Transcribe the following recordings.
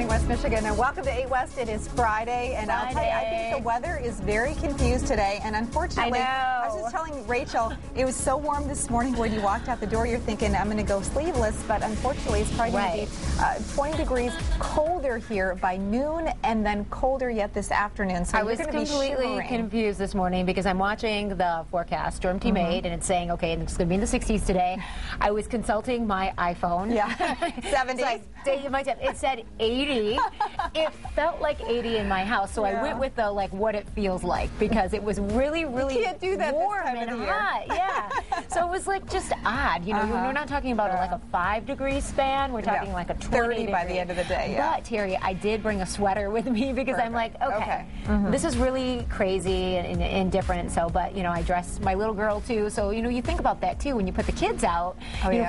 morning, West Michigan, and welcome to 8 West. It is Friday, and I'll tell you, I think the weather is very confused today, and unfortunately, I was just telling Rachel, it was so warm this morning when you walked out the door, you're thinking, I'm going to go sleeveless, but unfortunately, it's probably going to be 20 degrees colder here by noon, and then colder yet this afternoon, so I was completely confused this morning because I'm watching the forecast, Storm Team 8, and it's saying, okay, it's going to be in the 60s today. I was consulting my iPhone. Yeah, 70. It said 80. It felt like 80 in my house, so I went with the what it feels like because it was really, really you can't do that warm and hot. Yeah, so it was just odd. You know, we're not talking about a 5-degree span. We're talking like a 30 by the end of the day. Yeah. But Terry, I did bring a sweater with me because I'm like, okay. This is really crazy and different. So, but I dress my little girl too. So you think about that too when you put the kids out.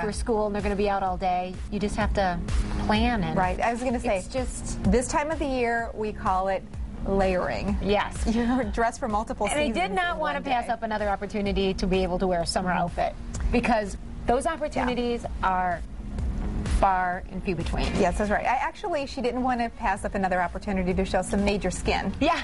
For school and they're going to be out all day. You just have to plan and I was going to say, it's just this time of the year we call it layering. Yes. You're dressed for multiple seasons. And I did not want to pass up another opportunity to be able to wear a summer outfit because those opportunities are far and few between. Yes, that's right. She didn't want to pass up another opportunity to show some major skin. Yeah,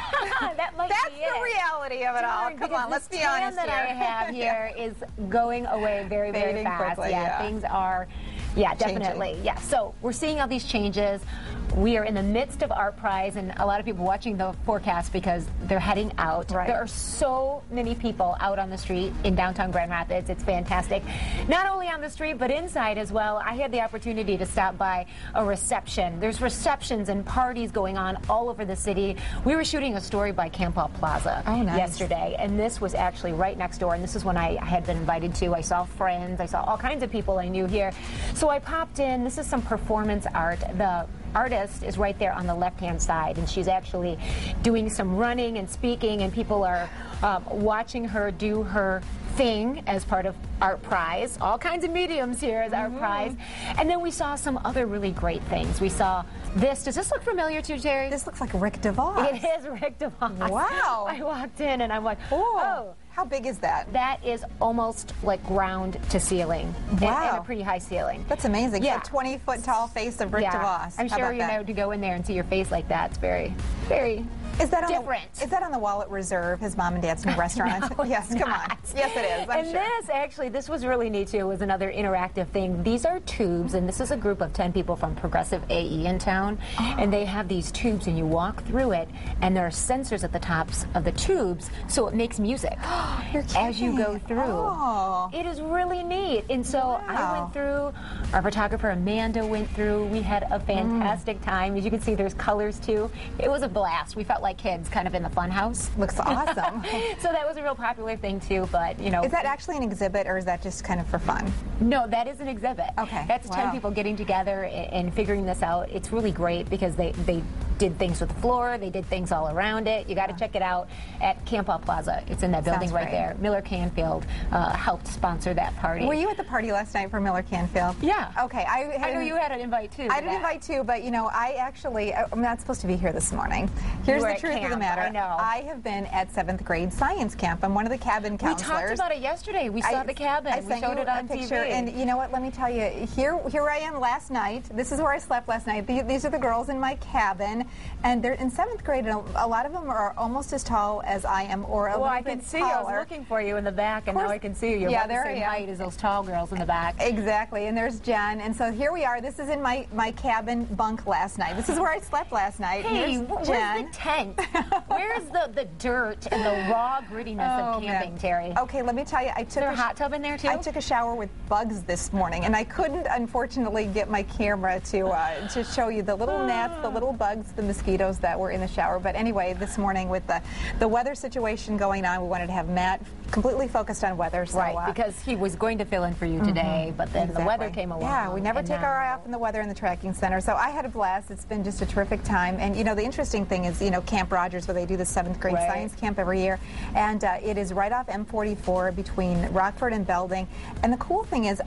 that's the reality of it all. Come on, let's be honest here. The tan that I have here is going away very, very fast. Quickly, things are, definitely. Changing. Yeah, so we're seeing all these changes. We are in the midst of ArtPrize, and a lot of people watching the forecast because they're heading out. Right. There are so many people out on the street in downtown Grand Rapids. It's fantastic. Not only on the street, but inside as well. I had the opportunity to stop by a reception. There's receptions and parties going on all over the city. We were shooting a story by Campo Plaza yesterday, and this was actually right next door, and this is when I had been invited to. I saw friends. I saw all kinds of people I knew here. So I popped in. This is some performance art. The artist is right there on the left-hand side, and she's actually doing some running and speaking, and people are watching her do her thing as part of ArtPrize. All kinds of mediums here as ArtPrize. And then we saw some other really great things. We saw this. Does this look familiar to you, Jerry? This looks like Rick DeVos. It is Rick DeVos. Wow. I walked in and I'm like, oh. How big is that? That is almost like ground to ceiling. Wow. And a pretty high ceiling. That's amazing. Yeah. So 20-foot tall face of Rick DeVos. I'm sure to go in there and see your face like that, it's very, very different. Is that on the wall at Reserve, his mom and dad's new restaurant? No, yes, come on. Yes, it is. I'm sure. This was really neat too. It was another interactive thing. These are tubes, and this is a group of 10 people from Progressive AE in town, and they have these tubes, and you walk through it, and there are sensors at the tops of the tubes, so it makes music as you go through. It is really neat. And so I went through, our photographer Amanda went through. We had a fantastic time. As you can see, there's colors too. It was a blast. We felt like kids kind of in the fun house. Looks awesome. So that was a real popular thing too, but Is that actually an exhibit, or is that just kind of for fun? No, that is an exhibit. Okay. That's 10 people getting together and figuring this out. It's really great because they did things with the floor, they did things all around it. You got to check it out at Campo Plaza. It's in that building right there. Miller Canfield helped sponsor that party. Were you at the party last night for Miller Canfield? Yeah. Okay. I know you had an invite too. I had an invite too, but I'm not supposed to be here this morning. Here's the truth of the matter. I know. I have been at 7th grade science camp. I'm one of the cabin counselors. We talked about it yesterday. We saw the cabin. We showed it on picture, TV. and you know what? Let me tell you. Here I am last night. This is where I slept last night. These are the girls in my cabin, and they're in 7th grade. And a lot of them are almost as tall as I am, or a little bit taller. I can see you. I was looking for you in the back, and now I can see you. You're about the same height as those tall girls in the back. Exactly. And there's Jen. And so here we are. This is in my cabin bunk last night. This is where I slept last night. Hey, where's the tent? Where's the dirt and the raw grittiness of camping, Terry? Okay, let me tell you. Is there a hot tub in there too? I took a shower with bugs this morning, and I couldn't, unfortunately, get my camera to show you the little gnats, the little bugs, the mosquitoes that were in the shower. But anyway, this morning with the weather situation going on, we wanted to have Matt completely focused on weather. So, right, because he was going to fill in for you today, but then the weather came along. Yeah, we never take our eye off on the weather in the tracking center. So I had a blast. It's been just a terrific time. And the interesting thing is, Camp Rogers, where they do the 7th grade science camp every year, and it is right off M44 between Rockford and Belding. And the cool thing is,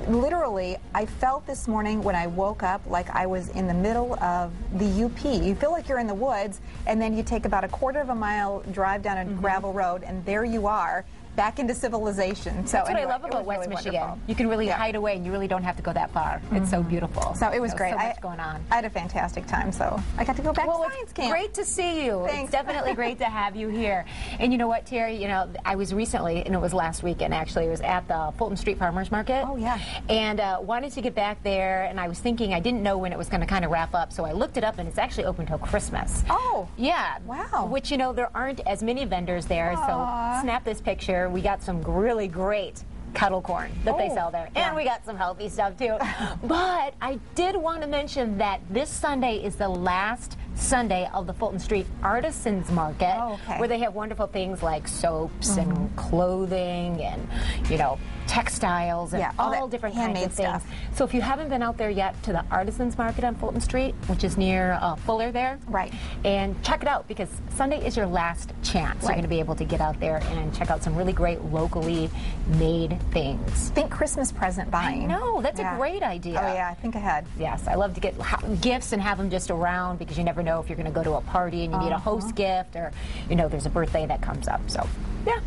literally, I felt this morning when I woke up like I was in the middle of the UP. You feel like you're in the woods, and then you take about a quarter of a mile drive down a gravel road, and there you are. back into civilization. So That's what anyway, I love about West really Michigan. wonderful. You can really hide away, and you really don't have to go that far. It's so beautiful. So it was great. So much going on. I had a fantastic time, so I got to go back to science camp. Great to see you. Thanks. It's definitely great to have you here. And you know what, Terry? You know, I was recently, and it was last weekend actually, I was at the Fulton Street Farmers Market. Oh, yeah. And wanted to get back there, and I was thinking, I didn't know when it was going to kind of wrap up, so I looked it up, and it's actually open till Christmas. Oh. Yeah. Wow. Which, you know, there aren't as many vendors there, Aww. so snap this picture. We got some really great kettle corn that they sell there. Yeah. And we got some healthy stuff too. But I did want to mention that this Sunday is the last Sunday of the Fulton Street Artisans Market, where they have wonderful things like soaps and clothing and, you know, textiles and all different kinds of things. stuff. So if you haven't been out there yet to the Artisans Market on Fulton Street, which is near Fuller there, and check it out, because Sunday is your last chance. You're going to be able to get out there and check out some really great locally made things. Think Christmas present buying. No, that's a great idea. Oh yeah, think ahead. Yes, I love to get gifts and have them just around, because you never know if you're going to go to a party and you need a host gift, or, you know, there's a birthday that comes up. So, yeah.